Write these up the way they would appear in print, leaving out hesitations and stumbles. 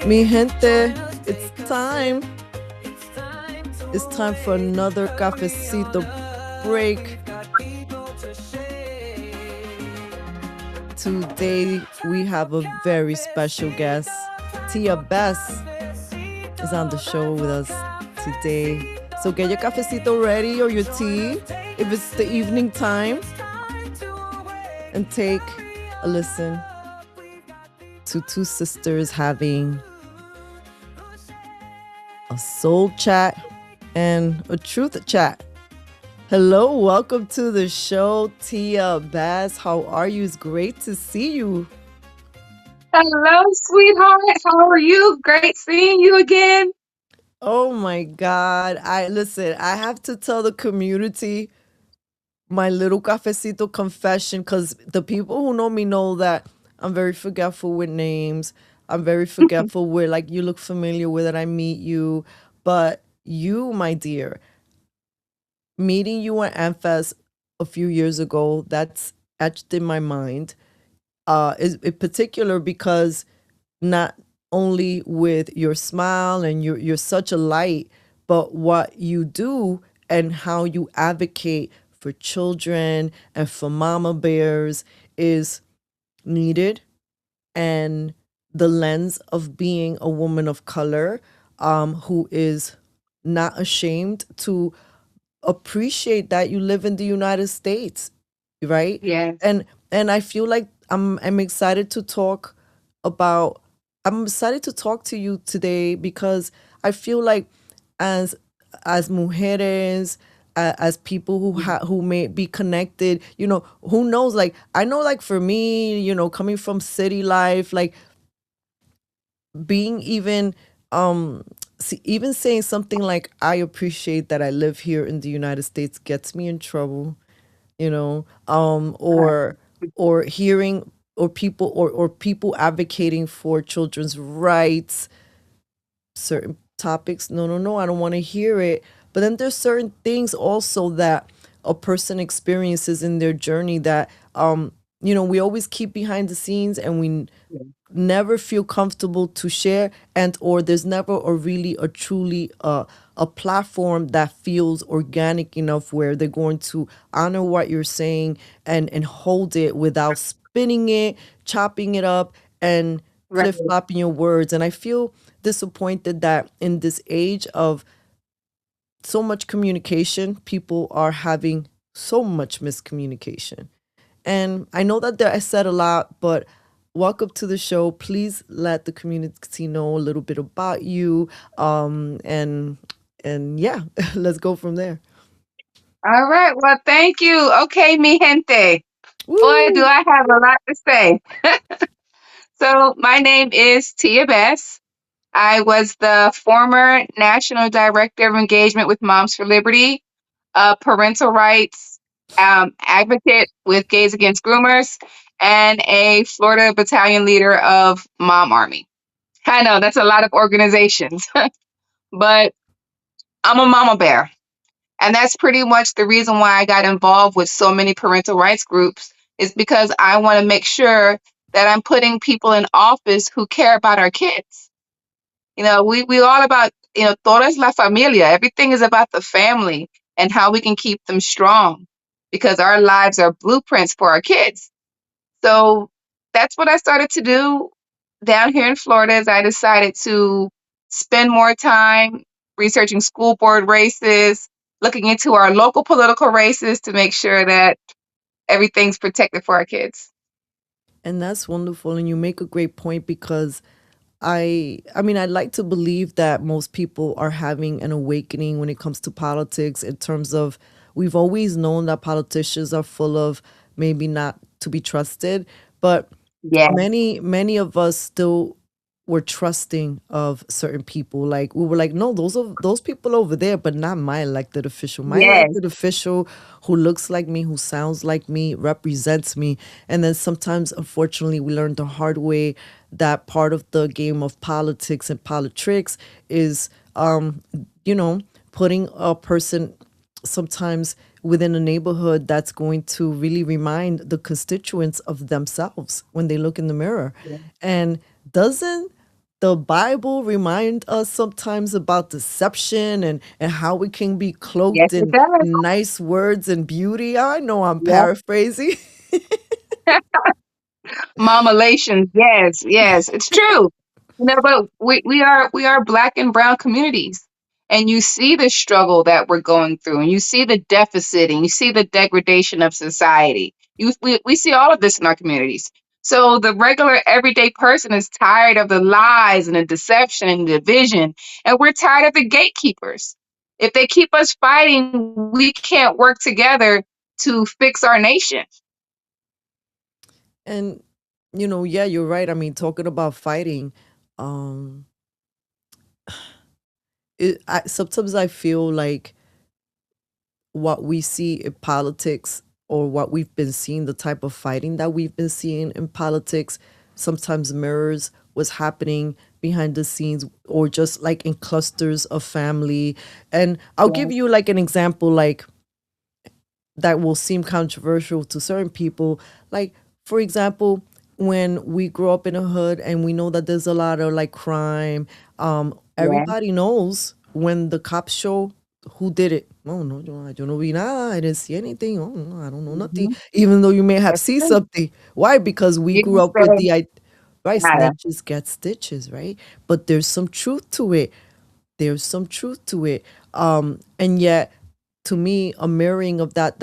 Mi gente, it's time. It's time for another Cafecito break. Today we have a very special guest. Tia Bess is on the show with us today. So get your cafecito ready or your tea if it's the evening time and take a listen to two sisters having a soul chat and a truth chat. Hello, welcome to the show, Tia Bass. How are you? It's great to see you. Hello, sweetheart. How are you? Great seeing you again. Oh my God. I have to tell the community my little cafecito confession because the people who know me know that I'm very forgetful with names. I'm very forgetful with, like, you look familiar with it. I meet you. But you, my dear, meeting you at Amfest a few years ago, that's etched in my mind. Is in particular because not only with your smile and you're such a light, but what you do and how you advocate for children and for mama bears is needed, and the lens of being a woman of color, who is not ashamed to appreciate that you live in the United States, right? Yes. And I feel like I'm excited to talk about I'm excited to talk to you today because I feel like as as mujeres, as people who may be connected, who knows, like I know, like for me, coming from city life, like being even even saying something like I appreciate that I live here in the United States gets me in trouble, Right. or hearing or people advocating for children's rights, certain topics, no, no, no, I don't want to hear it. But then there's certain things also that a person experiences in their journey that we always keep behind the scenes, and we never feel comfortable to share, and or there's never a truly a platform that feels organic enough where they're going to honor what you're saying and hold it without spinning it, chopping it up, and Right. flip-flopping your words. And I feel disappointed that in this age of so much communication, people are having so much miscommunication. And I know that I said a lot, but welcome to the show. Please let the community know a little bit about you. And yeah, let's go from there. All right. Well, thank you. Okay, mi gente. Boy, do Woo! I have a lot to say. So, my name is Tia Bess. I was the former National Director of Engagement with Moms for Liberty, a parental rights advocate with Gays Against Groomers, and a Florida battalion leader of Mom Army. I know that's a lot of organizations, but I'm a mama bear. And that's pretty much the reason why I got involved with so many parental rights groups is because I want to make sure that I'm putting people in office who care about our kids. We all about, todo es la familia. Everything is about the family and how we can keep them strong because our lives are blueprints for our kids. So that's what I started to do down here in Florida as I decided to spend more time researching school board races, looking into our local political races to make sure that everything's protected for our kids. And that's wonderful. And you make a great point because I mean, I'd like to believe that most people are having an awakening when it comes to politics, in terms of we've always known that politicians are full of maybe not to be trusted, but Yes, many of us still were trusting of certain people. Like we were like, no, those people over there, but not my elected official. My yes, elected official who looks like me, who sounds like me, represents me. And then sometimes, unfortunately, we learned the hard way that part of the game of politics and politics is, you know, putting a person sometimes within a neighborhood that's going to really remind the constituents of themselves when they look in the mirror. yes, And doesn't the Bible remind us sometimes about deception and how we can be Yes, cloaked it in does. nice words and beauty. I know I'm Yes. paraphrasing. Mamalations. Yes, yes, it's true. But we are Black and brown communities, and you see the struggle that we're going through, and you see the deficit, and you see the degradation of society. We see all of this in our communities. So the regular everyday person is tired of the lies and the deception and the division, and we're tired of the gatekeepers. If they keep us fighting, we can't work together to fix our nation. And yeah, you're right. I mean, talking about fighting, um sometimes I feel like what we see in politics, or what we've been seeing, the type of fighting that we've been seeing in politics, sometimes mirrors what's happening behind the scenes, or just like in clusters of family. And I'll give Yes, you like an example, like that will seem controversial to certain people. Like, for example, when we grow up in a hood and we know that there's a lot of like crime, yes, everybody knows when the cops show who did it. Oh no, yo no vi nada. I didn't see anything. Oh no, I don't know nothing. hmm, Even though you may have that's seen true. something. Why? Because we You grew can up with say the right, nada. snitches get stitches, right? But there's some truth to it. There's some truth to it. And yet, to me, a mirroring of that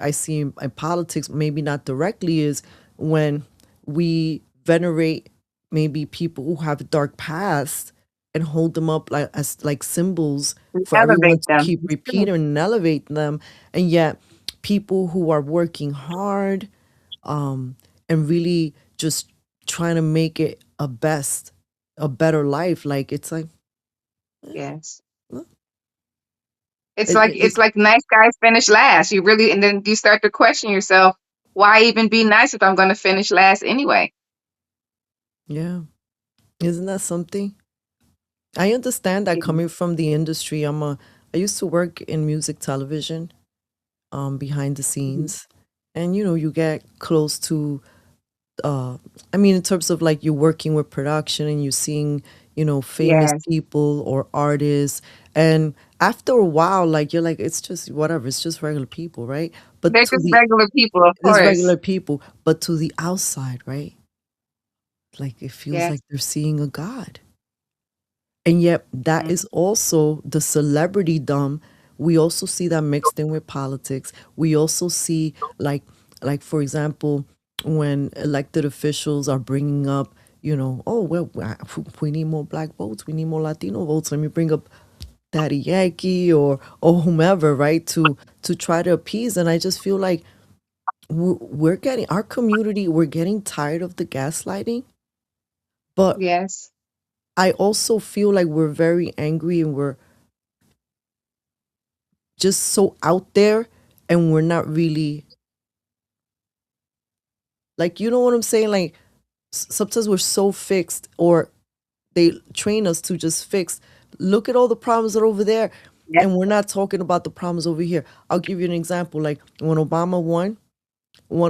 I see in politics, maybe not directly, is when we venerate maybe people who have dark past and hold them up like as like symbols We for everyone elevate to them. keep It's true. repeating and elevate them. And yet people who are working hard, and really just trying to make it a better life, like it's like, Yes. well, It's it, like it, it's it- like nice guys finish last. You really, and then you start to question yourself, why even be nice if I'm going to finish last anyway? yeah, isn't that something? I understand that Mhm. coming from the industry. I used to work in music television, behind the Mhm. scenes. And you get close to, I mean, in terms of like you're working with production and you're seeing, famous Yes. people or artists. And after a while, like you're like, it's just whatever, it's just regular people, right? But They're to just the regular people, of It's course. regular people, but to the outside, right? Like it feels Yes. like they're seeing a god. And yet that Mhm. is also the celebrity dumb. We also see that mixed in with politics. We also see like for example, when elected officials are bringing up, oh well, we need more black votes, we need more Latino votes. Let me bring up Daddy Yankee or whomever, right? To try to appease. And I just feel like we're getting our community, we're getting tired of the gaslighting. But Yes. I also feel like we're very angry and we're just so out there, and we're not really, like, you know what I'm saying, like sometimes we're so fixed, or they train us to just fix, look at all the problems that are over there, Yes. and we're not talking about the problems over here. I'll give you an example. Like when Obama won,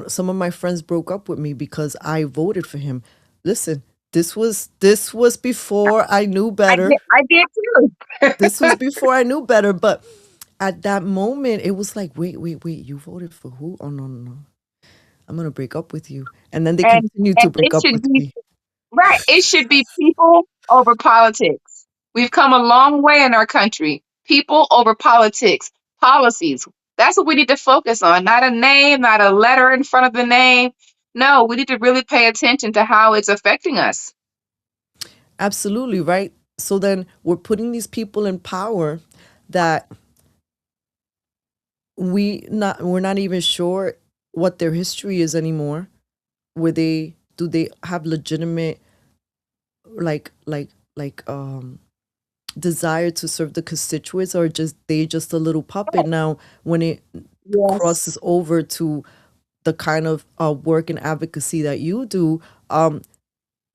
some of my friends broke up with me because I voted for him. Listen, this was before I knew I better. did. I did This was too. before I knew better. But at that moment, it was like, wait, you voted for who? Oh no, no, no. I'm gonna break up with you. And then they continued And to break it up should with be me. right. It should be people over politics. We've come a long way in our country. People over politics, policies. That's what we need to focus on. Not a name, not a letter in front of the name. No, we need to really pay attention to how it's affecting us. Absolutely, right? So then we're putting these people in power that we're not even sure what their history is anymore. Were they Do they have legitimate, like desire to serve the constituents, or just they just a little puppet now when it Yes. crosses over to the kind of work and advocacy that you do.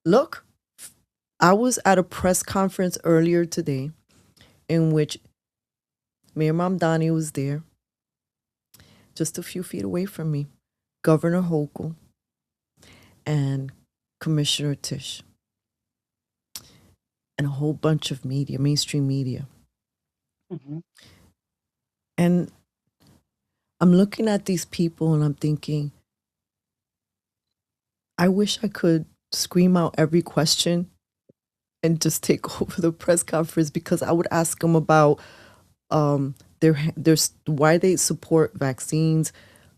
Look, I was at a press conference earlier today in which Mayor Mamdani was there, just a few feet away from me, Governor Hochul, and Commissioner Tisch. and a whole bunch of media, mainstream media. Mhm. And I'm looking at these people and I'm thinking, I wish I could scream out every question and just take over the press conference, because I would ask them about their why they support vaccines,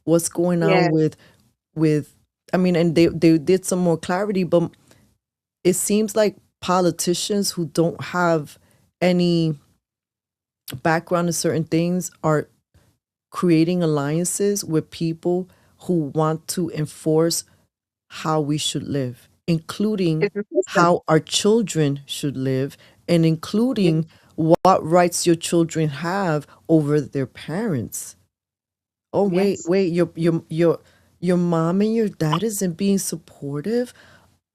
what's going on Yeah. with I mean, and they did some more clarity, but it seems like politicians who don't have any background in certain things are creating alliances with people who want to enforce how we should live, including It's a system. how our children should live, and Yeah. including what rights your children have over their parents. Oh, wait, Yes. wait, your mom and your dad isn't being supportive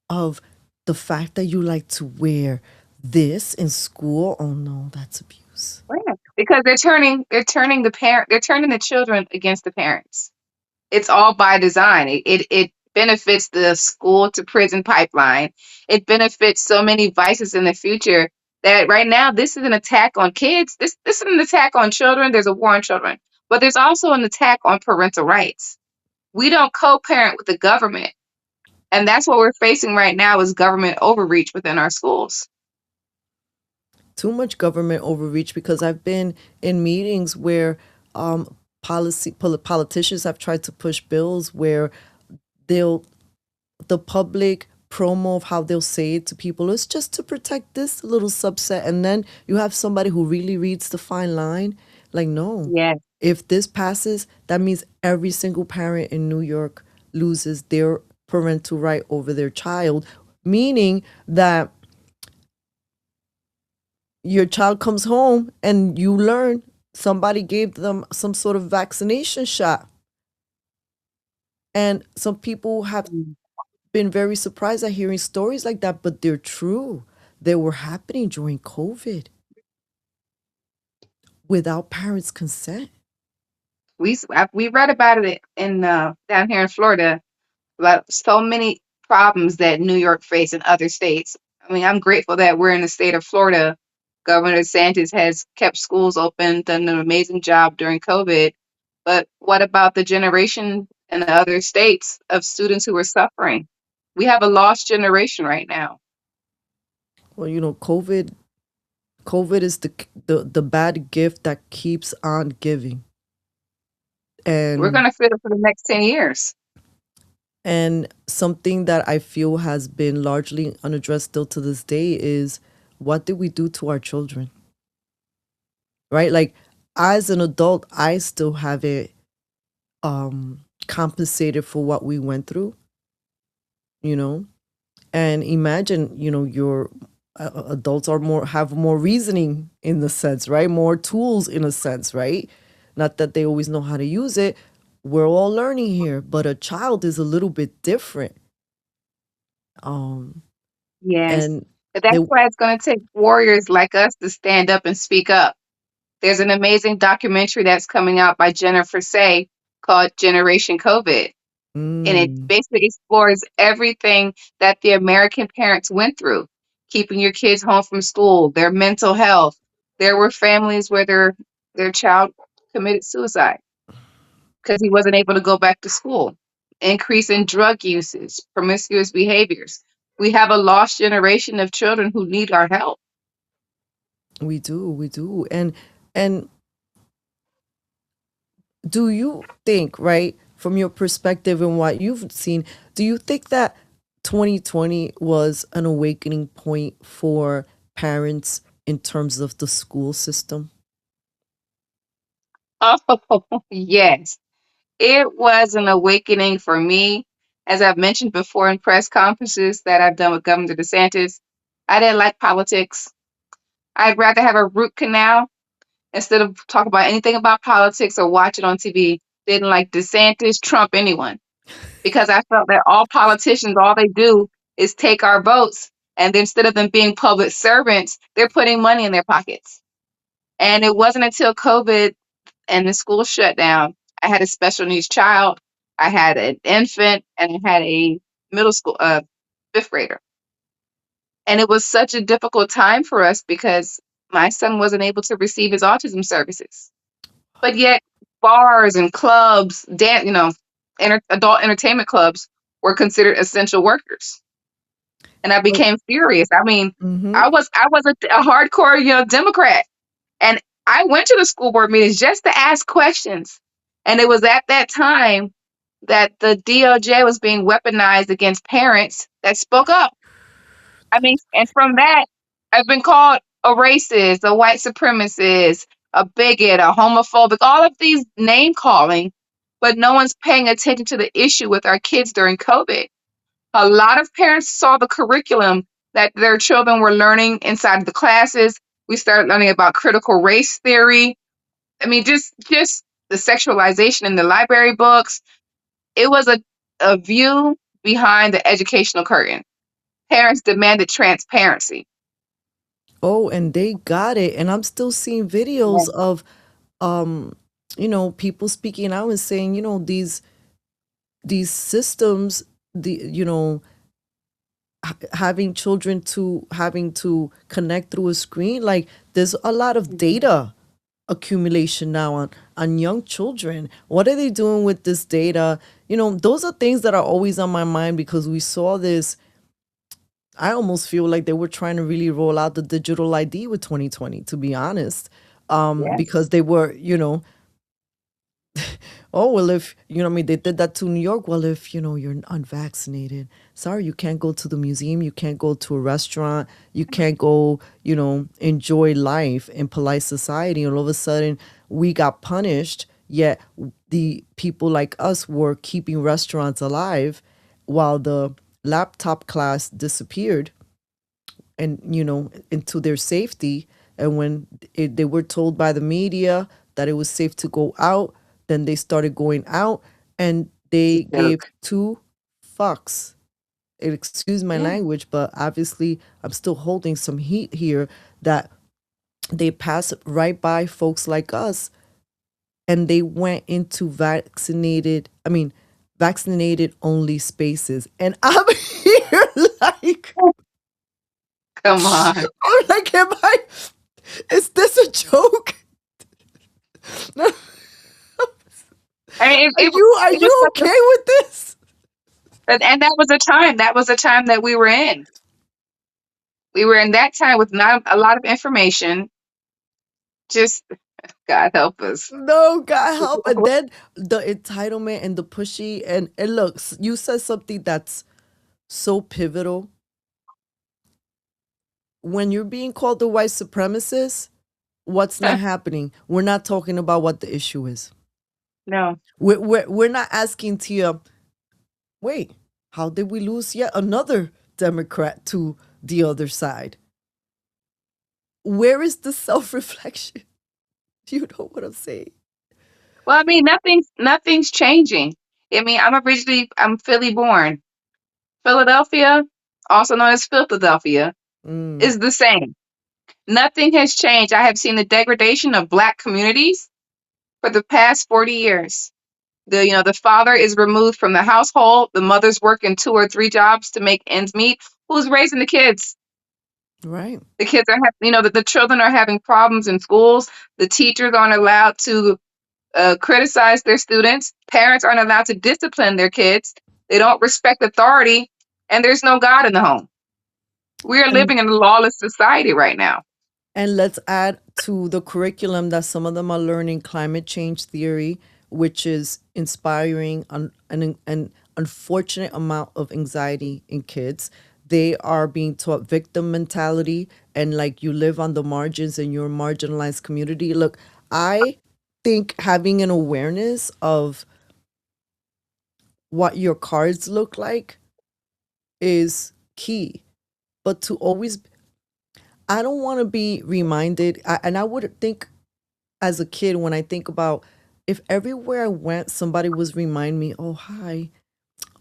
of the fact that you like to wear this in school. Oh no, that's abuse. Yeah. Because they're turning the children against the parents. It's all by design. It benefits the school to prison pipeline. It benefits so many vices in the future that right now this is an attack on kids. This is an attack on children. There's a war on children, but there's also an attack on parental rights. We don't co-parent with the government, and that's what we're facing right now is government overreach within our schools. Too much government overreach, because I've been in meetings where politicians have tried to push bills where they'll the public promo of how they'll say it to people is just to protect this little subset, and then you have somebody who really reads the fine line. Like, no, Yes, if this passes, that means every single parent in New York loses their parental right over their child, meaning that your child comes home and you learn somebody gave them some sort of vaccination shot. And some people have been very surprised at hearing stories like that, but they're true. They were happening during COVID without parents' consent. we read about it in down here in Florida. About so many problems that New York faced in other states. I mean, I'm grateful that we're in the state of Florida. Governor DeSantis has kept schools open, done an amazing job during COVID. But what about the generation in the other states of students who are suffering? We have a lost generation right now. Well, COVID is the bad gift that keeps on giving. We're And going to feel it for the next 10 years. something that I feel has been largely unaddressed still to this day is, what did we do to our children? Right? Like, as an adult, I still haven't compensated for what we went through, you know? And imagine, your adults are more have more reasoning in the sense, right? More tools in a sense, right? Not that they always know how to use it. We're all learning here, but a child is a little bit different. Um, Yes. and But they, that's why it's going to take warriors like us to stand up and speak up. There's an amazing documentary that's coming out by Jennifer Say called Generation COVID. And it mm, basically explores everything that the American parents went through, keeping your kids home from school, their mental health. There were families where their child committed suicide because he wasn't able to go back to school. Increase in drug usage, promiscuous behaviors. We have a lost generation of children who need our help. we do. And do you think, right, from your perspective and what you've seen, do you think that 2020 was an awakening point for parents in terms of the school system? Oh, yes. It was an awakening for me. As I've mentioned before in press conferences that I've done with Governor DeSantis, I didn't like politics. I'd rather have a root canal instead of talk about anything about politics or watch it on TV. Didn't like DeSantis, Trump, anyone. Because I felt that all politicians, all they do is take our votes. And instead of them being public servants, they're putting money in their pockets. And it wasn't until COVID and the school shut down. I had a special needs child, I had an infant, and I had a middle school fifth grader. And it was such a difficult time for us because my son wasn't able to receive his autism services. But yet, bars and clubs, adult entertainment clubs were considered essential workers. And I Oh, became furious. I mean, mm-hmm. I was a hardcore, Democrat, and I went to the school board meetings just to ask questions. And it was at that time that the DOJ was being weaponized against parents that spoke up. I mean, and from that, I've been called a racist, a white supremacist, a bigot, a homophobic, all of these name calling, but no one's paying attention to the issue with our kids during COVID. A lot of parents saw the curriculum that their children were learning inside of the classes. We started learning about critical race theory. I mean, just the sexualization in the library books. It was a view behind the educational curtain. Parents demanded transparency. Oh, and they got it. And I'm still seeing Yeah. videos of um, people speaking out and saying, these systems, having children to having to connect through a screen, like there's a lot of data accumulation now on young children. What are they doing with this data? Those are things that are always on my mind because we saw this. I almost feel like they were trying to really roll out the digital ID with 2020, to be honest. Yes. Because they were, oh, well, if, I mean, they did that to New York. Well, if, you're unvaccinated, sorry, you can't go to the museum, you can't go to a restaurant, you can't go, enjoy life in polite society. And all of a sudden, we got punished, yet the people like us were keeping restaurants alive while the laptop class disappeared and into their safety. And when they were told by the media that it was safe to go out, then they started going out and they gave Joke. two fucks. Excuse my Yeah. language, but obviously I'm still holding some heat here that they pass right by folks like us and they went into vaccinated only spaces. And I'm here like, Come on. I'm like, is this a joke? I mean, Are it was you such okay with this? and that was a time. That was a time that we were in. We were in that time with not a lot of information. Just God help us. No, God help. And then the entitlement and the pushy and looks, you said something that's so pivotal. When you're being called a white supremacist, what's not happening? We're not talking about what the issue is. No. We're not asking Tia, wait, how did we lose yet another Democrat to the other side? Where is the self-reflection? You know what I'm saying? Well, I mean, nothing's changing. I mean, I'm Philly born. Philadelphia, also known as Philadelphia, Mm, is the same. Nothing has changed. I have seen the degradation of Black communities for the past 40 years. The father is removed from the household. The mother's working 2 or 3 jobs to make ends meet. Who's raising the kids? right. The kids are, the children are having problems in schools. The teachers aren't allowed to criticize their students. Parents aren't allowed to discipline their kids. They don't respect authority, and there's no God in the home. We are And living in a lawless society right now. And let's add to the curriculum that some of them are learning climate change theory, which is inspiring an unfortunate amount of anxiety in kids. They are being taught victim mentality and like you live on the margins in your marginalized community. Look, I think having an awareness of what your cards look like is key. But to always, I don't want to be reminded, and I would think as a kid when I think about if everywhere I went somebody was remind me, oh hi,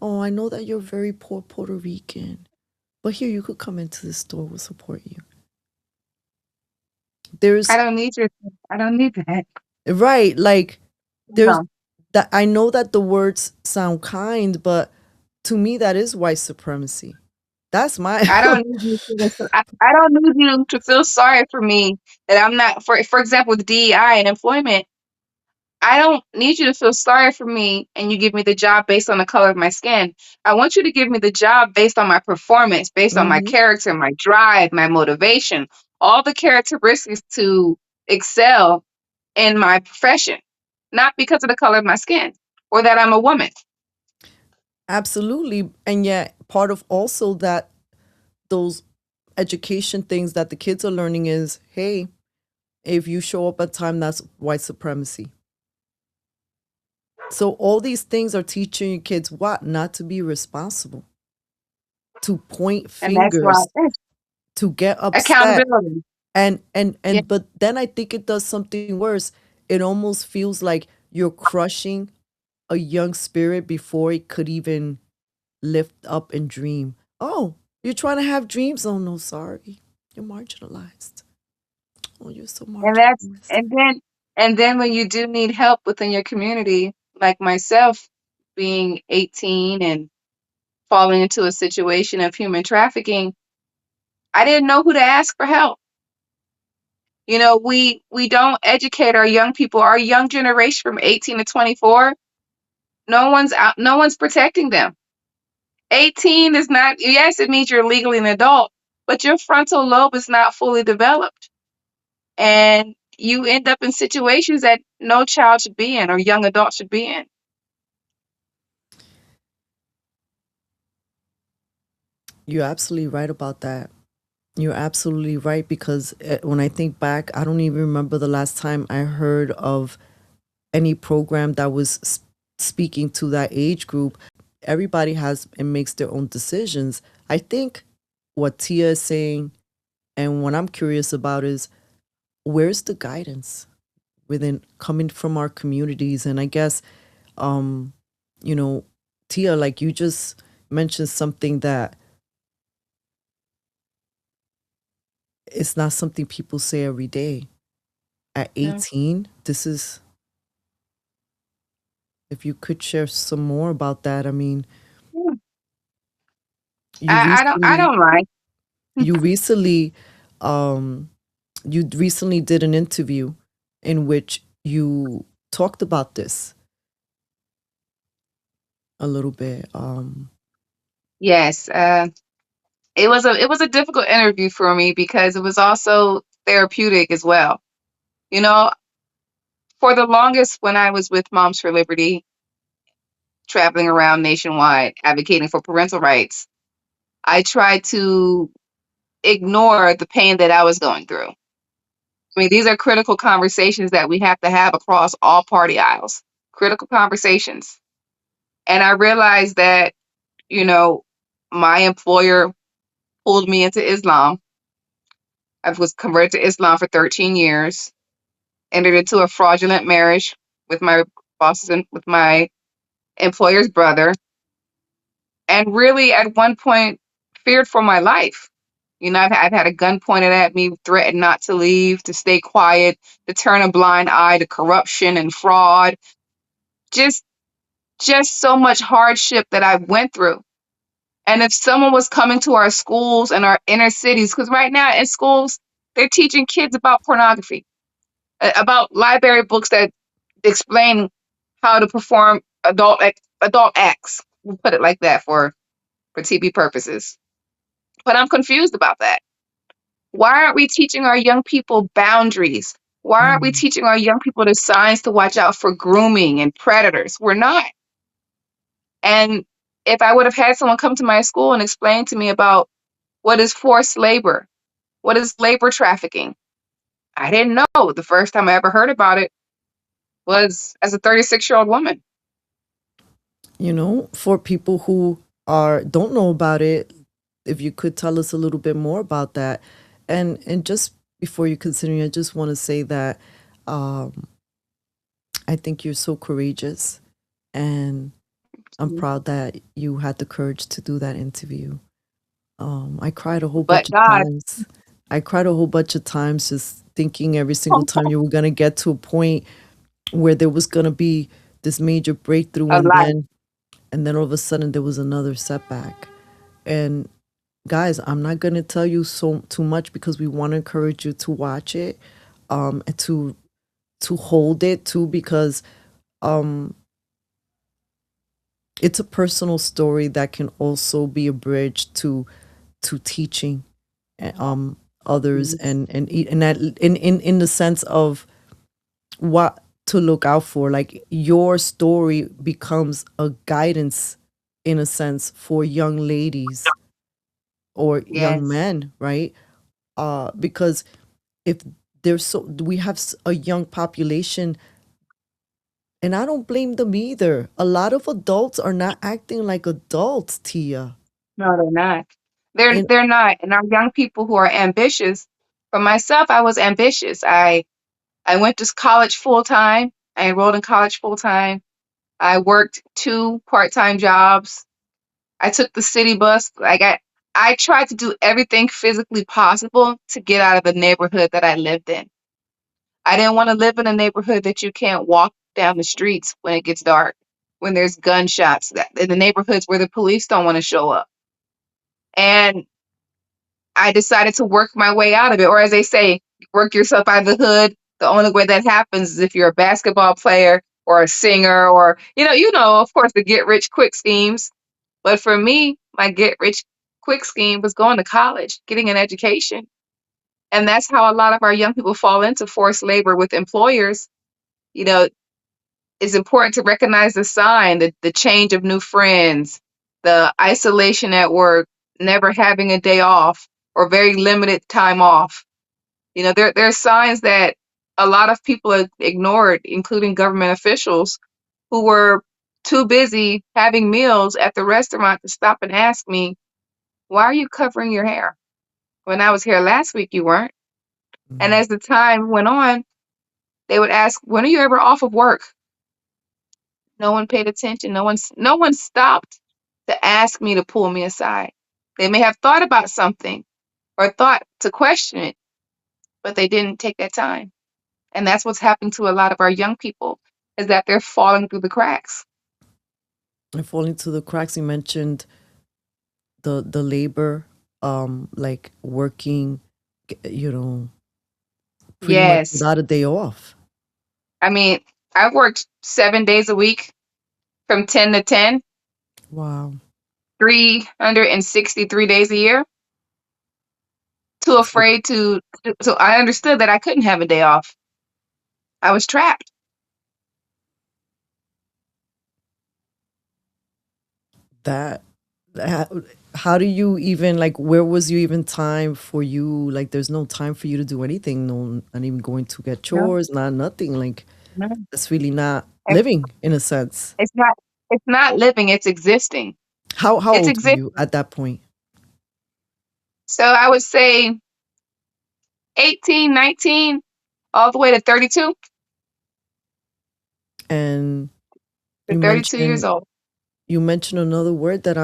oh I know that you're very poor Puerto Rican, but here you could come into the store, we'll support you. I There's don't need your. I don't need that. right, like there's No. that I know that the words sound kind, but to me that is white supremacy. That's my I don't need you to I don't need you to feel sorry for me that I'm not for example with DEI and employment. I don't need you to feel sorry for me and you give me the job based on the color of my skin. I want you to give me the job based on my performance, based on my Mhm. character, my drive, my motivation, all the characteristics to excel in my profession, not because of the color of my skin or that I'm a woman. Absolutely. And yet part of also that those education things that the kids are learning is, hey, if you show up at time, that's white supremacy. So all these things are teaching your kids what? Not to be responsible, to point And that's why fingers, to get upset. accountability. Yeah. And but then I think it does something worse. It almost feels like you're crushing a young spirit before it could even lift up and dream. Oh, you're trying to have dreams? Oh no, sorry. You're marginalized. Oh, you're so And that's marginalized. and then when you do need help within your community, like myself being 18 and falling into a situation of human trafficking, I didn't know who to ask for help. You know, we don't educate our young people, our young generation from 18 to 24. No one's protecting them. 18 is not, yes, it means you're legally an adult, but your frontal lobe is not fully developed. And you end up in situations that no child should be in or young adult should be in. You're absolutely right about that. You're absolutely right because when I think back, I don't even remember the last time I heard of any program that was speaking to that age group. Everybody has and makes their own decisions. I think what Tia is saying and what I'm curious about is where's the guidance within coming from our communities? And I guess, um, you know, Tia, like you just mentioned something that it's not something people say every day. At Yeah. 18, this is, if you could share some more about that. I mean, Yeah. you I recently, don't like. you recently, um, you recently did an interview in which you talked about this a little bit. Yes, it was a difficult interview for me because it was also therapeutic as well. You know, for the longest when I was with Moms for Liberty, traveling around nationwide advocating for parental rights, I tried to ignore the pain that I was going through. I mean, these are critical conversations that we have to have across all party aisles. Critical conversations. And I realized that, you know, my employer pulled me into Islam. I was converted to Islam for 13 years, entered into a fraudulent marriage with my boss's and with my employer's brother, and really at one point feared for my life. You know, I've had a gun pointed at me, threatened not to leave, to stay quiet, to turn a blind eye to corruption and fraud. Just just so much hardship that I went through. And if someone was coming to our schools and our inner cities, because right now in schools, they're teaching kids about pornography, about library books that explain how to perform adult acts. We'll put it like that for TV purposes. But I'm confused about that. Why aren't we teaching our young people boundaries? Why aren't we Mm. teaching our young people the signs to watch out for grooming and predators? We're not. And if I would have had someone come to my school and explain to me about what is forced labor, what is labor trafficking, I didn't know. The first time I ever heard about it was as a 36-year-old woman. You know, for people who are don't know about it, if you could tell us a little bit more about that. And just before you continue, I just want to say that um, I think you're so courageous, and I'm proud that you had the courage to do that interview. I cried a whole But bunch of God, times. I cried a whole bunch of times just thinking every single time you were going to get to a point where there was going to be this major breakthrough, a life. and then all of a sudden there was another setback. And guys, I'm not gonna tell you so too much because we want to encourage you to watch it, and to hold it too, because um it's a personal story that can also be a bridge to teaching um others, Yes. and that in the sense of what to look out for. Like your story becomes a guidance in a sense for young ladies or young Yes. men, right? Because if there's so we have a young population, and I don't blame them either. A lot of adults are not acting like adults, Tia. No, they're not. They're And they're not. And our young people who are ambitious. For myself, I was ambitious. I went to college full time. I enrolled in college full time. I worked two part-time jobs. I took the city bus. I tried to do everything physically possible to get out of the neighborhood that I lived in. I didn't want to live in a neighborhood that you can't walk down the streets when it gets dark, when there's gunshots, that in the neighborhoods where the police don't want to show up. And I decided to work my way out of it. Or as they say, work yourself out of the hood. The only way that happens is if you're a basketball player or a singer or of course the get rich quick schemes. But for me, my get rich quick scheme was going to college, getting an education. And that's how a lot of our young people fall into forced labor with employers. You know, it's important to recognize the sign, the change of new friends, the isolation at work, never having a day off or very limited time off. There are signs that a lot of people have ignored, including government officials who were too busy having meals at the restaurant to stop and ask me, why are you covering your hair? When I was here last week, you weren't. And mm, as the time went on, they would ask, when are you ever off of work? No one paid attention. No one stopped to ask me to pull me aside. They may have thought about something or thought to question it, but they didn't take that time. And that's what's happening to a lot of our young people is that they're falling through the cracks. and falling to the cracks, you mentioned the labor, like working, you know, pretty much Yes. without a day off. I mean, I've worked 7 days a week from 10 to 10, Wow. 363 days a year, too So afraid to. So I understood that I couldn't have a day off. I was trapped. that, that how do you even, like, where was you even time for you? Like there's no time for you to do anything, no, not even going to get No, chores, not nothing. Like no. that's really not It's, living in a sense. it's not. It's not living. It's existing. How It's old were you existing. at that point? So I would say 18, 19, all the way to 32. And To you 32 years mentioned old. you mentioned another word that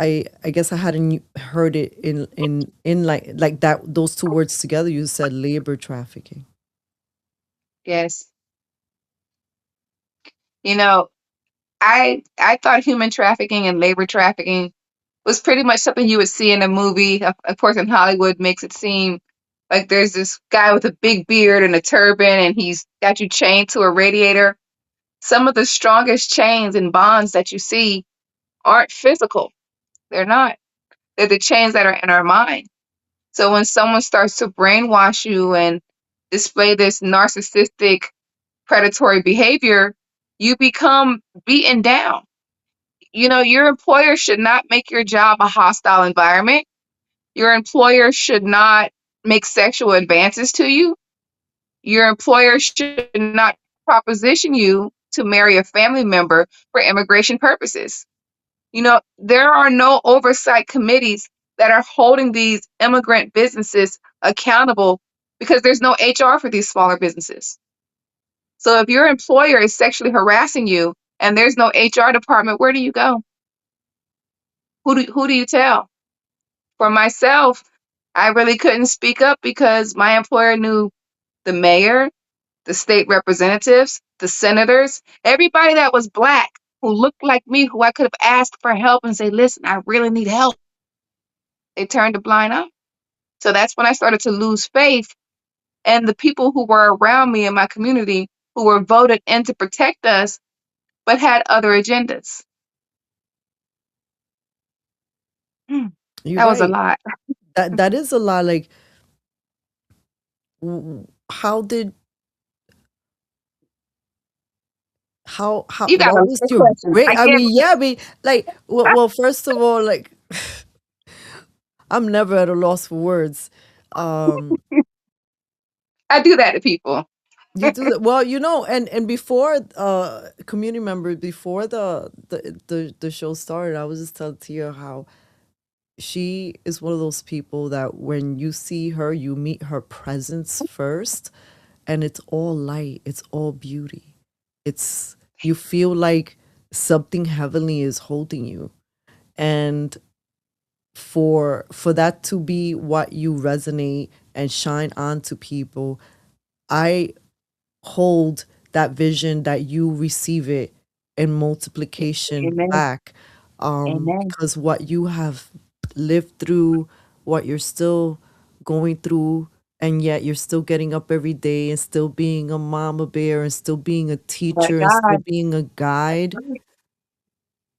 I guess I hadn't heard it in like that, those two words together. You said labor trafficking. Yes. You know, I thought human trafficking and labor trafficking was pretty much something you would see in a movie. Of course, in Hollywood makes it seem like there's this guy with a big beard and a turban, and he's got you chained to a radiator. Some of the strongest chains and bonds that you see aren't physical. They're not. They're the chains that are in our mind. So when someone starts to brainwash you and display this narcissistic, predatory behavior, you become beaten down. Your employer should not make your job a hostile environment. Your employer should not make sexual advances to you. Your employer should not proposition you to marry a family member for immigration purposes. There are no oversight committees that are holding these immigrant businesses accountable because there's no HR for these smaller businesses. So if your employer is sexually harassing you and there's no HR department, where do you go? Who do you tell? For myself, I really couldn't speak up because my employer knew the mayor, the state representatives, the senators, everybody that was black who looked like me, who I could have asked for help and say, listen, I really need help. They turned a blind eye. So that's when I started to lose faith. And the people who were around me in my community who were voted in to protect us, but had other agendas. Hmm. You're That was a right. lot. That is a lot. Like, how did how You got a what lot was of your questions. great? I I get mean, yeah, I mean, like, well, first of all, like, I'm never at a loss for words. Um, I do that to people. you do that well, and before community member before the show started, I was just telling Tia how she is one of those people that when you see her, you meet her presence first, and it's all light, it's all beauty. It's you feel like something heavenly is holding you. And for that to be what you resonate and shine on to people, I hold that vision that you receive it in multiplication Amen. back, Amen. because what you have lived through, what you're still going through, and yet you're still getting up every day and still being a mama bear and still being a But teacher and still God, being a guide.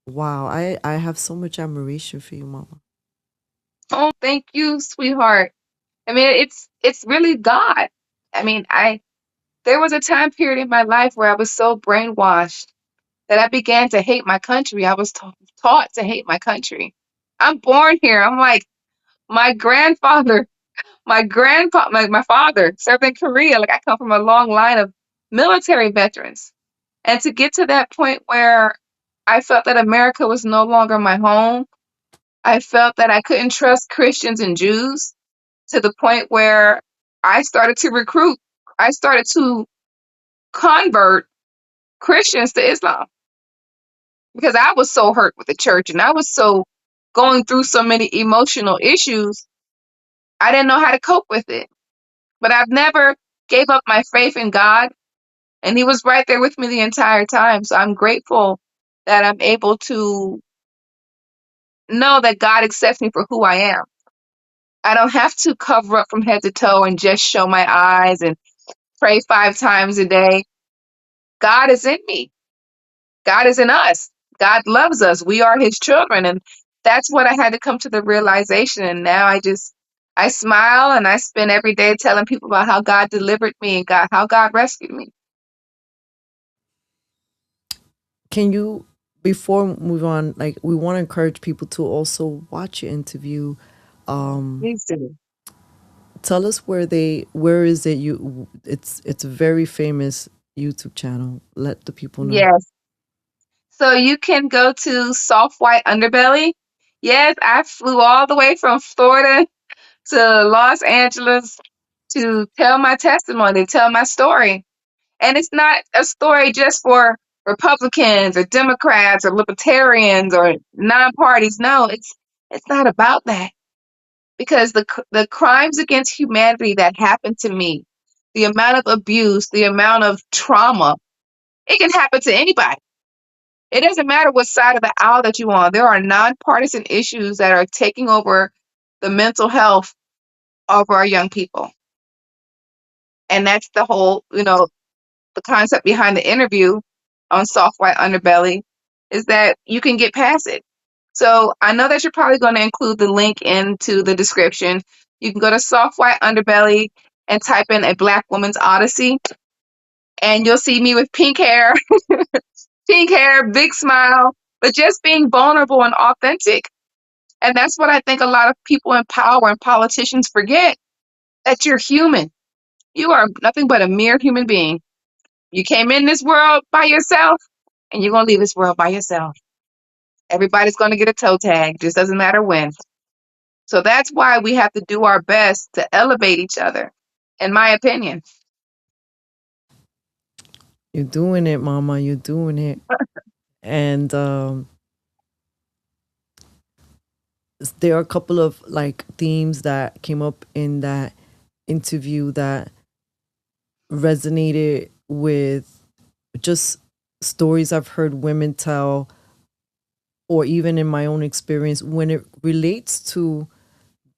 Wow, I have so much admiration for you, mama. oh, thank you, sweetheart. I mean, it's really God. I mean, I there was a time period in my life where I was so brainwashed that I began to hate my country. I was taught to hate my country. I'm born here. I'm like my grandfather, my father served in Korea. Like I come from a long line of military veterans. And to get to that point where I felt that America was no longer my home, I felt that I couldn't trust Christians and Jews to the point where I started to recruit. I started to convert Christians to Islam because I was so hurt with the church and I was so going through so many emotional issues. I didn't know how to cope with it. But I've never gave up my faith in God, and He was right there with me the entire time. So I'm grateful that I'm able to know that God accepts me for who I am. I don't have to cover up from head to toe and just show my eyes and pray 5 times a day. God is in me. God is in us. God loves us. We are His children. And that's what I had to come to the realization. And now I smile and I spend every day telling people about how God delivered me and how God rescued me. Can you, before we move on, like, we want to encourage people to also watch your interview. Please do. Tell us where is it you it's a very famous YouTube channel. Let the people know. Yes. So you can go to Soft White Underbelly. Yes, I flew all the way from Florida to Los Angeles to tell my testimony, to tell my story. And it's not a story just for Republicans or Democrats or Libertarians or non-parties. No, it's not about that. Because the crimes against humanity that happened to me, the amount of abuse, the amount of trauma, it can happen to anybody. It doesn't matter what side of the aisle that you're on. There are nonpartisan issues that are taking over the mental health of our young people. And that's the whole, the concept behind the interview on Soft White Underbelly is that you can get past it. So I know that you're probably going to include the link into the description. You can go to Soft White Underbelly and type in A Black Woman's Odyssey, and you'll see me with pink hair, big smile, but just being vulnerable and authentic. And that's what I think a lot of people in power and politicians forget, that you're human. You are nothing but a mere human being. You came in this world by yourself, and you're going to leave this world by yourself. Everybody's going to get a toe tag, just doesn't matter when. So that's why we have to do our best to elevate each other, in my opinion. You're doing it, mama. You're doing it. And there are a couple of like themes that came up in that interview that resonated with just stories I've heard women tell, or even in my own experience when it relates to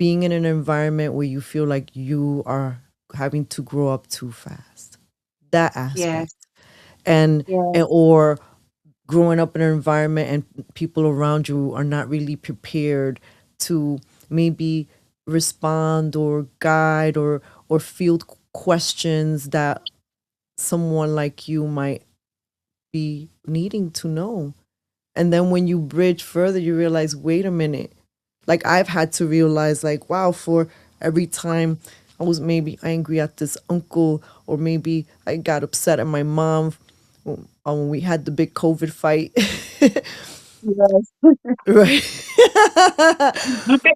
being in an environment where you feel like you are having to grow up too fast. That aspect. Yes. And, Yes. or growing up in an environment and people around you are not really prepared to maybe respond or guide or field questions that someone like you might be needing to know. And then when you bridge further, you realize, wait a minute. Like I've had to realize, like, wow, for every time I was maybe angry at this uncle, or maybe I got upset at my mom when we had the big COVID fight. Yes. Right.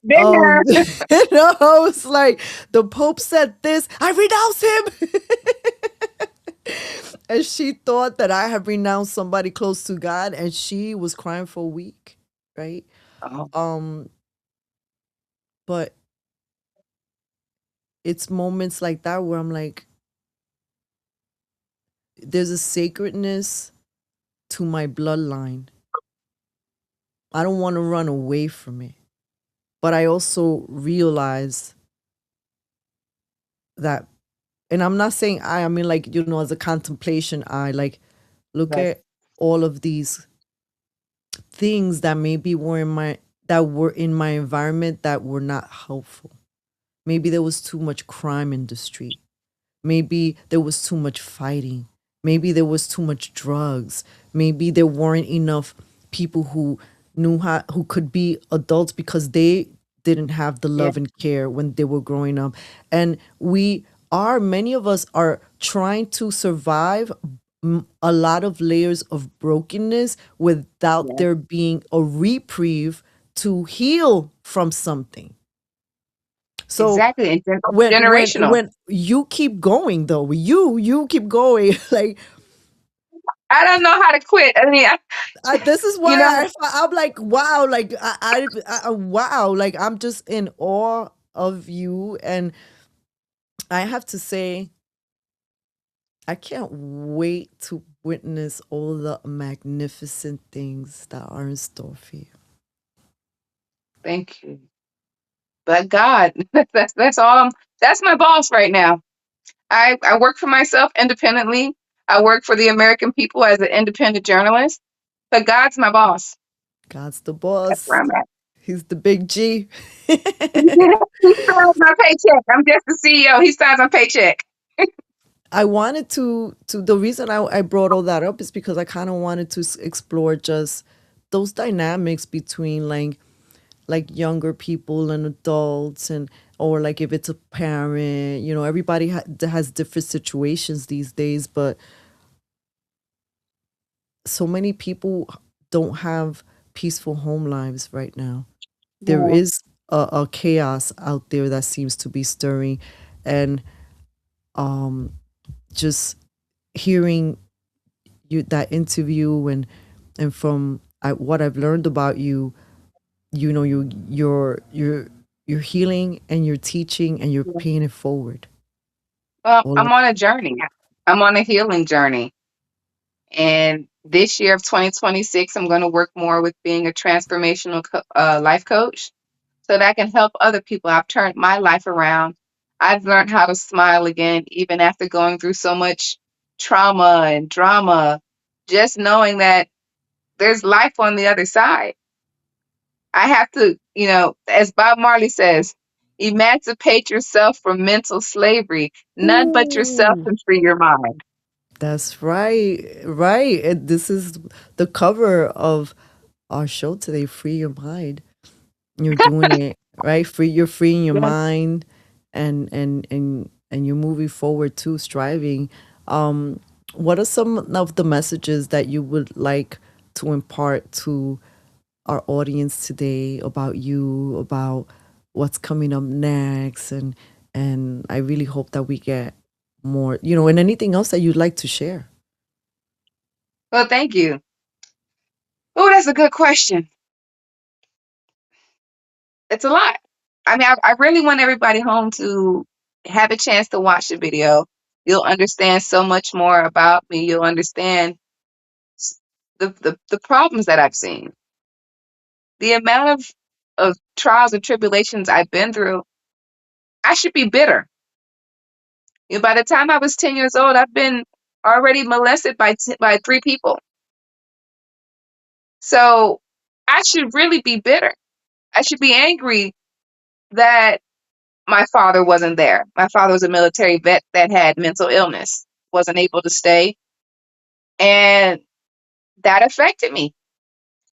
Been there. It's like the Pope said this, I renounce him. And she thought that I had renounced somebody close to God, and she was crying for a week, right? Oh, Um, but it's moments like that where I'm like, there's a sacredness to my bloodline. I don't want to run away from it. But I also realize that, and I'm not saying I mean, like, as a contemplation, I like look yes. at all of these things that maybe were in my environment that were not helpful. Maybe there was too much crime in the street. Maybe there was too much fighting. Maybe there was too much drugs. Maybe there weren't enough people who could be adults because they didn't have the Yeah. love and care when they were growing up. And many of us are trying to survive a lot of layers of brokenness without Yes. there being a reprieve to heal from something. So Exactly. And when generational. you keep going though, you keep going, like I don't know how to quit. I mean, this is you know, why I'm like, wow, like wow, like I'm just in awe of you. And I have to say, I can't wait to witness all the magnificent things that are in store for you. thank you. But God, that's all. That's my boss right now. I work for myself independently. I work for the American people as an independent journalist. But God's my boss. God's the That's where boss. I'm at. He's the big G. He signs my paycheck. I'm just the CEO. He signs my paycheck. I wanted to the reason I brought all that up is because I kind of wanted to explore just those dynamics between like younger people and adults, and or like if it's a parent, everybody has different situations these days, but so many people don't have peaceful home lives right now. There Yeah. is a chaos out there that seems to be stirring. And um just hearing that interview, and from what I've learned about you, you're healing and you're teaching and you're Yeah. paying it forward. Well, All I'm of on a journey. I'm on a healing journey. And this year of 2026, I'm going to work more with being a transformational life coach so that I can help other people. I've turned my life around. I've learned how to smile again, even after going through so much trauma and drama. Just knowing that there's life on the other side. I have to, as Bob Marley says, emancipate yourself from mental slavery. None but yourself Ooh, can free your mind. that's right, right. And this is the cover of our show today. Free your mind. You're doing it right. You're freeing your Yes. mind, and you're moving forward too, striving. Um, what are some of the messages that you would like to impart to our audience today about you, about what's coming up next? And I really hope that we get more, and anything else that you'd like to share. Well, thank you. Oh, that's a good question. It's a lot. I mean, I really want everybody home to have a chance to watch the video. You'll understand so much more about me. You'll understand the problems that I've seen. The amount of of trials and tribulations I've been through, I should be bitter. By the time I was 10 years old, I've been already molested by three people. So I should really be bitter. I should be angry that my father wasn't there. My father was a military vet that had mental illness, wasn't able to stay, and that affected me.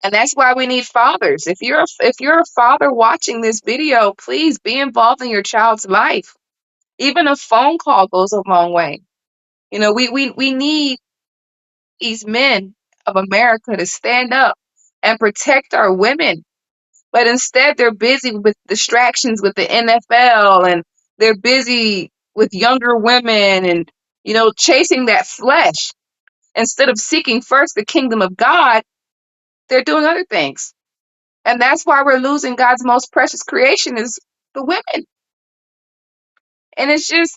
And that's why we need fathers. If you're a father watching this video, please be involved in your child's life. Even a phone call goes a long way. We need these men of America to stand up and protect our women. But instead, they're busy with distractions with the NFL, and they're busy with younger women and, chasing that flesh. Instead of seeking first the kingdom of God, they're doing other things. And that's why we're losing God's most precious creation is the women. And it's just,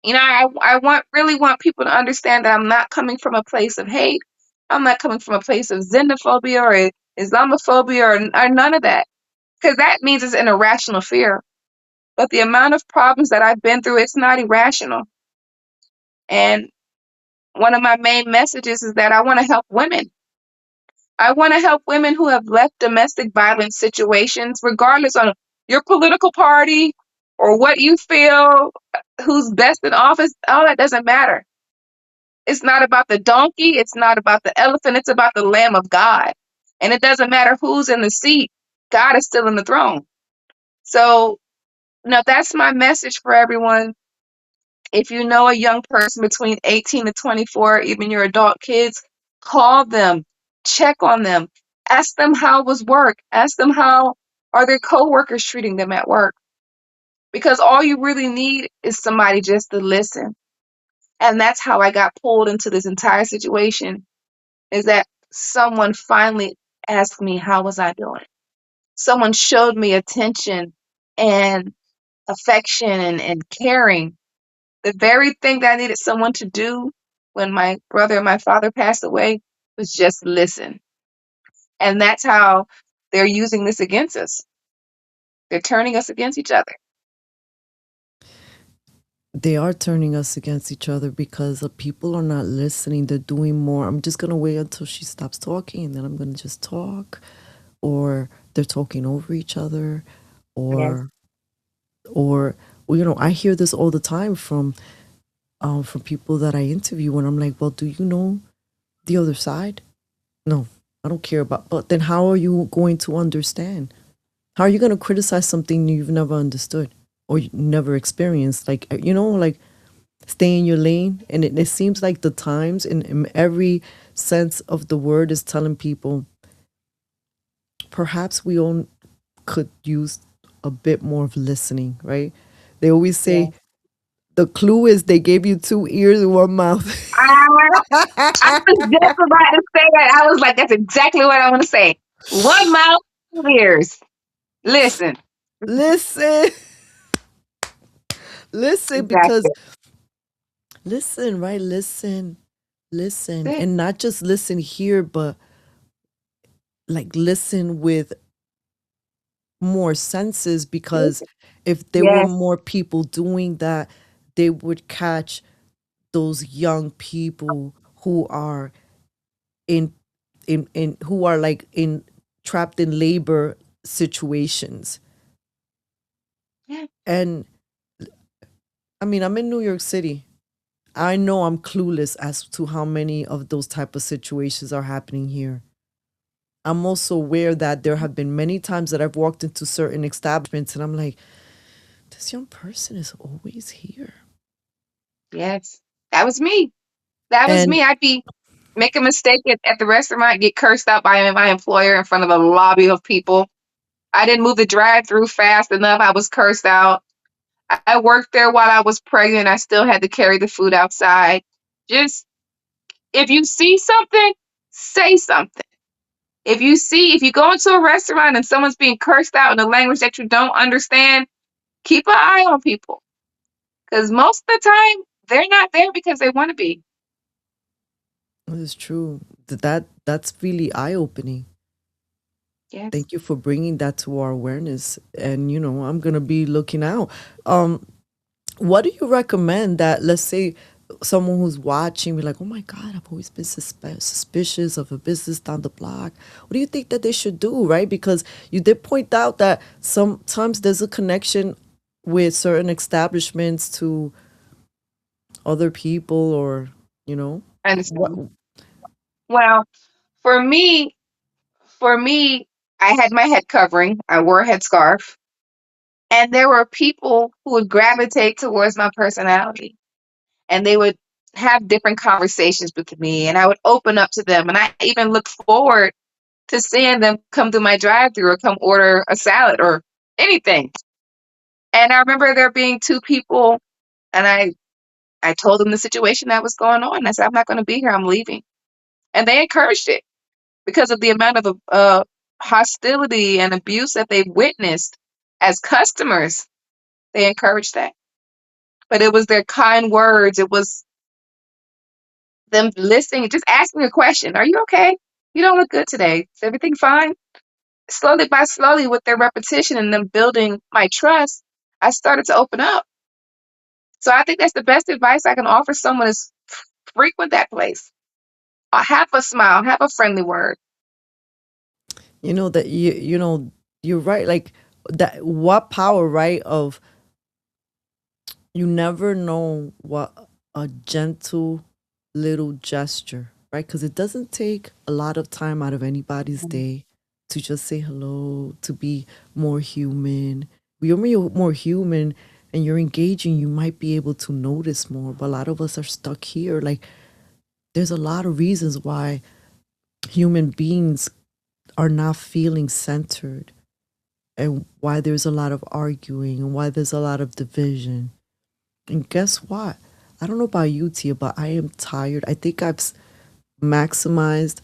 I really want people to understand that I'm not coming from a place of hate. I'm not coming from a place of xenophobia or Islamophobia or none of that. Because that means it's an irrational fear. But the amount of problems that I've been through, it's not irrational. And one of my main messages is that I want to help women. I want to help women who have left domestic violence situations, regardless of your political party or what you feel, who's best in office. All that doesn't matter. It's not about the donkey. It's not about the elephant. It's about the Lamb of God. And it doesn't matter who's in the seat. God is still in the throne. So, that's my message for everyone. If you know a young person between 18 to 24, even your adult kids, call them, check on them, ask them how was work, ask them how are their coworkers treating them at work. Because all you really need is somebody just to listen. And that's how I got pulled into this entire situation, is that someone finally asked me, how was I doing? Someone showed me attention and affection and caring. The very thing that I needed someone to do when my brother and my father passed away was just listen. And that's how they're using this against us. They're turning us against each other. They are turning us against each other because the people are not listening. They're doing more. I'm just going to wait until she stops talking and then I'm going to just talk. Or they're talking over each other. Yes. Or, or I hear this all the time from people that I interview, and I'm like, well, do you know the other side? No, I don't care about. But then how are you going to understand? How are you going to criticize something you've never understood or you never experienced? Like, like stay in your lane. And it seems like the Times, in every sense of the word, is telling people perhaps we all could use a bit more of listening, right? They always Yeah. say the clue is they gave you 2 ears and 1 mouth. I, I was just about to say that. I was like, that's exactly what I want to say. One mouth, 2 ears. Listen. Listen, listen, because Exactly. listen, right? Listen, That's and not just listen here, but like listen with more senses, it. because if there were Yes. more people doing that, they would catch those young people who are in who are like in trapped in labor situations. Yeah. And I mean, I'm in New York City. I know I'm clueless as to how many of those type of situations are happening here. I'm also aware that there have been many times that I've walked into certain establishments and I'm like, this young person is always here. Yes. That was me. That was And me. I'd be make a mistake at the restaurant, get cursed out by my employer in front of a lobby of people. I didn't move the drive-through fast enough. I was cursed out. I worked there while I was pregnant. I still had to carry the food outside. Just if you see something, say something. If you go into a restaurant and someone's being cursed out in a language that you don't understand, keep an eye on people. Because most of the time, they're not there because they want to be. it's true. That's really eye opening. Yes. Thank you for bringing that to our awareness. And, I'm going to be looking out. Um, what do you recommend that, let's say, someone who's watching be like, oh my God, I've always been suspicious of a business down the block. What do you think that they should do, right? Because you did point out that sometimes there's a connection with certain establishments to other people, or, I what? understand. Well, for me, for me, I had my head covering. I wore a headscarf, and there were people who would gravitate towards my personality, and they would have different conversations with me, and I would open up to them, and I even look forward to seeing them come to my drive-through or come order a salad or anything. And I remember there being two people, and I told them the situation that was going on. I said, I'm not going to be here. I'm leaving. And they encouraged it because of the amount of hostility and abuse that they witnessed as customers. They encouraged that. But it was their kind words. It was them listening, just asking a question. Are you okay? You don't look good today. Is everything fine? Slowly by slowly, with their repetition and them building my trust, I started to open up. So I think that's the best advice I can offer someone is frequent that place. Have a smile, have a friendly word. That you're right. Like that, what power, right? Of, you never know what a gentle little gesture, right? Because it doesn't take a lot of time out of anybody's day to just say hello, to be more human. When you're more human and you're engaging, you might be able to notice more. But a lot of us are stuck here. Like, there's a lot of reasons why human beings are not feeling centered, and why there's a lot of arguing, and why there's a lot of division. And guess what? I don't know about you, Tia, but I am tired. I think I've maximized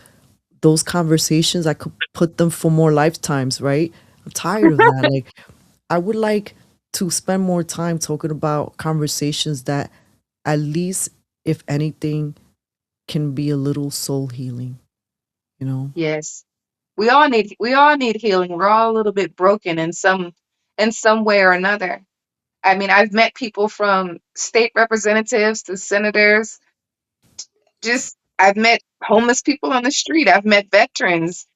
those conversations. I could put them for more lifetimes, right? I'm tired of that. Like, I would like to spend more time talking about conversations that, at least, if anything, can be a little soul healing, you know? Yes. We all need healing. We're all a little bit broken in some way or another. I mean, I've met people from state representatives to senators. Just I've met homeless people on the street. I've met veterans.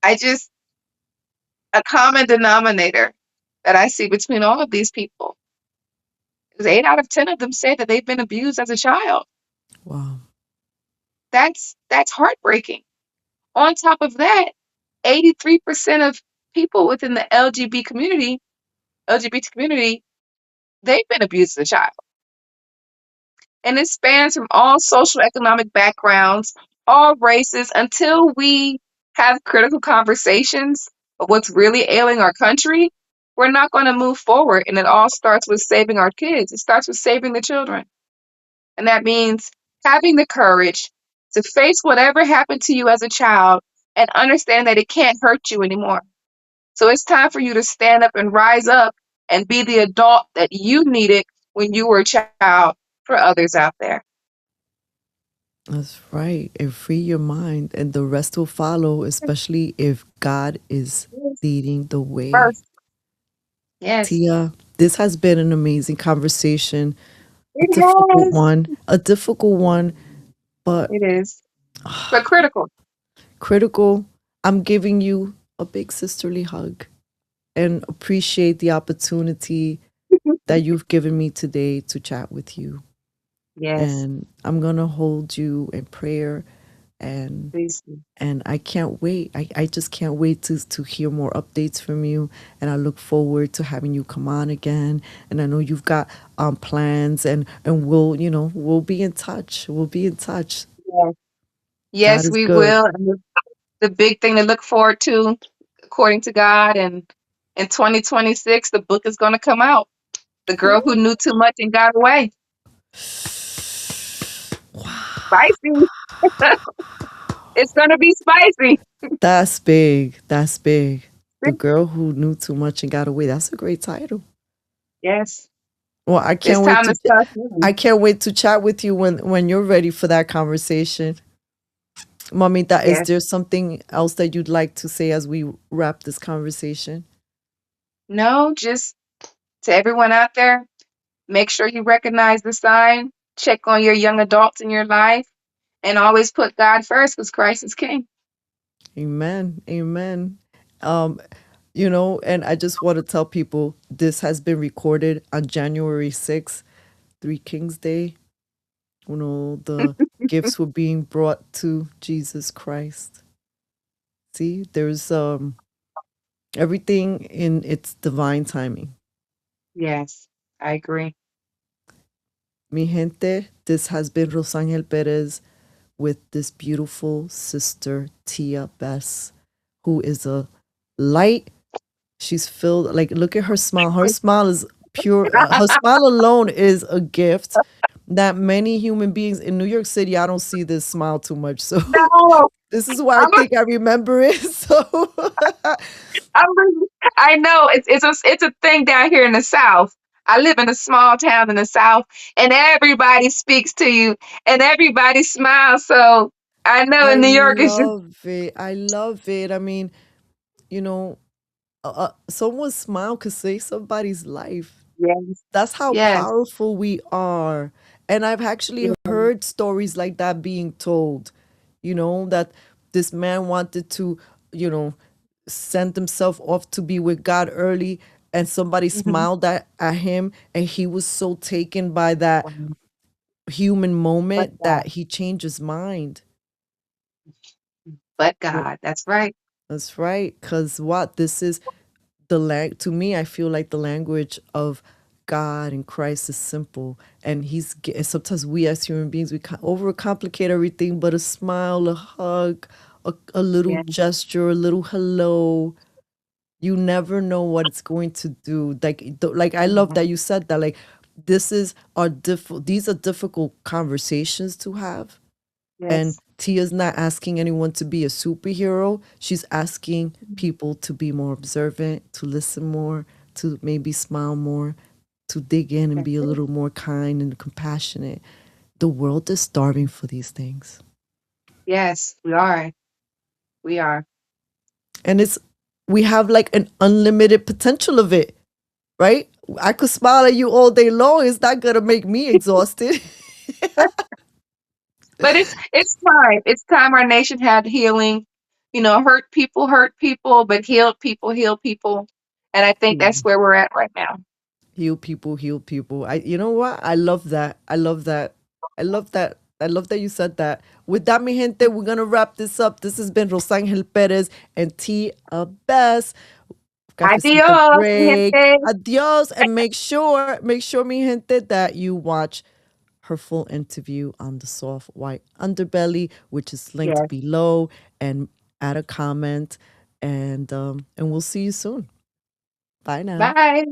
I just a common denominator that I see between all of these people is 8 out of 10 of them say that they've been abused as a child. Wow. That's heartbreaking. On top of that, 83% of people within the LGBT community, they've been abused as a child. And it spans from all social economic backgrounds, all races, until we have critical conversations of what's really ailing our country. We're not going to move forward. And it all starts with saving our kids. It starts with saving the children. And that means having the courage to face whatever happened to you as a child and understand that it can't hurt you anymore. So it's time for you to stand up and rise up and be the adult that you needed when you were a child for others out there. That's right. And free your mind, and the rest will follow, especially if God is Yes. leading the way. First, yes, Tia, this has been an amazing conversation, a it difficult has. one, but It is. But critical. critical. I'm giving you a big sisterly hug and appreciate the opportunity that you've given me today to chat with you. Yes, And I'm going to hold you in prayer, and please do. I can't wait. I just can't wait to hear more updates from you, and I look forward to having you come on again. And I know you've got plans, and we'll be in touch. We'll be in touch. Yes, God yes, is we good. will. And the big thing to look forward to, according to God, and in 2026, the book is going to come out. The Girl Who Knew Too Much and Got Away. Spicy. It's going to be spicy. That's big. That's big. The girl who knew too much and got away. That's a great title. Yes, Well, it's time to start I healing. can't wait to chat with you when you're ready for that conversation. Mamita, is Yes. there something else that you'd like to say as we wrap this conversation? No, just to everyone out there, make sure you recognize the sign, check on your young adults in your life, and always put God first because Christ is King. Amen. Amen. Um, and I just want to tell people this has been recorded on January 6th, Three Kings Day. The gifts were being brought to Jesus Christ. See, there's everything in its divine timing. Yes, I agree. Mi gente, this has been Rosangel Perez with this beautiful sister, Tia Bess, who is a light. She's filled, like, look at her smile. Her smile is pure. Her smile alone is a gift that many human beings in New York City, I don't see this smile too much. So No, this is why I I'm a, think I remember it. So I'm a, I know it's a thing down here in the South. I live in a small town in the South, and everybody speaks to you, and everybody smiles. So I know I in New York it's just love it. I love it. I mean, you know, someone's smile could save somebody's life. yes, That's how yes, powerful we are. And I've actually yes, heard stories like that being told, that this man wanted to, you know, send himself off to be with God early, and somebody mhm. smiled at him, and he was so taken by that Wow. human But moment God, that he changed his mind. but Well, God, that's right. that's right. Because what this is to me, I feel like the language of God and Christ is simple, and and sometimes we as human beings we overcomplicate everything, but a smile, a hug, a little Yeah, gesture, a little hello, you never know what it's going to do. Like I love mhm. that you said that. Like these are difficult conversations to have, and Yes, Tia's not asking anyone to be a superhero. She's asking mhm. people to be more observant, to listen more, to maybe smile more, to dig in and That's be a it. little more kind and compassionate. The world is starving for these things. Yes, we are. We are. And we have like an unlimited potential of it, right? I could smile at you all day long. It's not gonna make me exhausted. But it's time. It's time our nation had healing. Hurt people, but heal people. And I think that's where we're at right now. Heal people, heal people. You know what? I love that. I love that. I love that. I love that you said that. With that, mi gente, we're gonna wrap this up. This has been Rosangel Perez and T. Bess. Cafecito Adios, mi break. gente. Adios, and make sure, mi gente, that you watch her full interview on the soft white underbelly, which is linked Yes. below, and add a comment, and we'll see you soon. Bye now. Bye.